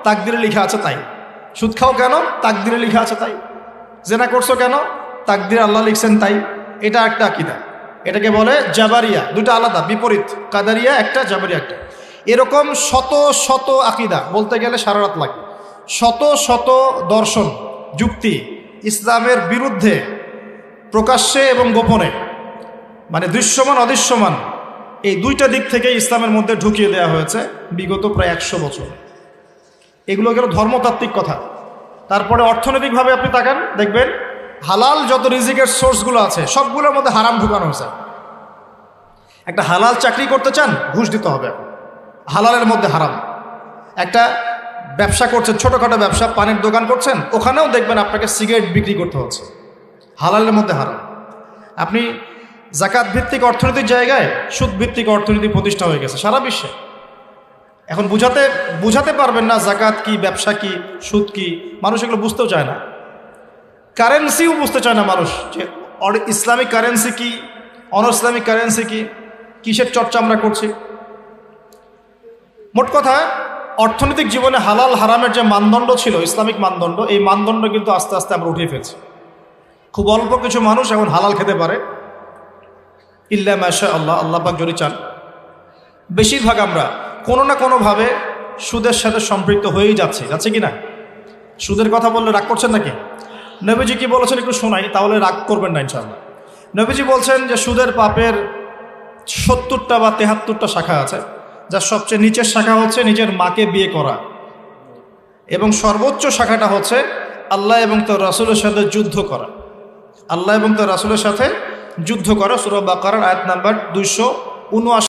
তাকদীরে লেখা আছে তাই। সুদ খাও কেন? তাকদীরে লেখা আছে তাই। জেনা করছো কেন? তাকদীরে আল্লাহ লিখছেন তাই। এটা একটা আকীদা, এটাকে বলে জাবারিয়া। দুটো আলাদা, বিপরীত। কাদারিয়া একটা, জাবারিয়া একটা। এরকম শত শত আকীদা, বলতে গেলে সারা রাত লাগে। শত শত দর্শন, যুক্তি ইসলামের বিরুদ্ধে প্রকাশ্যে এবং গোপনে, মানে দৃশ্যমান অদৃশ্যমান, এই দুইটা দিক থেকে ইসলামের মধ্যে ঢুকিয়ে দেওয়া হয়েছে বিগত প্রায় 100 বছর। এগুলো গেল ধর্মতাত্ত্বিক কথা। তারপরে অর্থনৈতিকভাবে আপনি তাকান, দেখবেন হালাল যত রিজিকের সোর্সগুলো আছে সবগুলোর মধ্যে হারাম ঢুকানো হয়েছে। একটা হালাল চাকরি করতে চান, ঘুষ দিতে হবে, হালালের মধ্যে হারাম। একটা ব্যবসা করছেন, ছোটোখাটো ব্যবসা, পানের দোকান করছেন, ওখানেও দেখবেন আপনাকে সিগারেট বিক্রি করতে হচ্ছে, হালালের মধ্যে হারাম। আপনি জাকাত ভিত্তিক অর্থনীতির জায়গায় সুদ ভিত্তিক অর্থনীতি প্রতিষ্ঠা হয়ে গেছে সারা বিশ্বে। এখন বুঝাতে পারবেন না জাকাত কি, ব্যবসা কি, সুদ কি, মানুষ এগুলো বুঝতেও চায় না। কারেন্সিও বুঝতে চায় না মানুষ, যে ইসলামিক কারেন্সি কি, অন ইসলামিক কারেন্সি কি, কিসের চর্চা আমরা করছি। মোট কথা, অর্থনৈতিক জীবনে হালাল হারামের যে মানদণ্ড ছিল, ইসলামিক মানদণ্ড, এই মানদণ্ড কিন্তু আস্তে আস্তে আমরা উঠিয়ে ফেলছি। খুব অল্প কিছু মানুষ এখন হালাল খেতে পারে, ইল্লা মাশা আল্লাহ, আল্লাহ পাক যদি চান। বেশিরভাগ আমরা কোনো না কোনোভাবে সুদের সাথে সম্পৃক্ত হয়েই যাচ্ছে কি না? সুদের কথা বললে রাগ করছেন নাকি? নবীজি কি বলেছেন একটু শোনাই, তাহলে রাগ করবেন না ইনশাআল্লাহ। নবীজি বলছেন যে সুদের পাপের 70টা বা 73টা শাখা আছে, যার সবচেয়ে নিচের শাখা হচ্ছে নিজের মাকে বিয়ে করা, এবং সর্বোচ্চ শাখাটা হচ্ছে আল্লাহ এবং তার রাসূলের সাথে যুদ্ধ করা। আল্লাহ এবং তার রাসূলের সাথে যুদ্ধ করা, সূরা বাকারার আয়াত নাম্বার 279।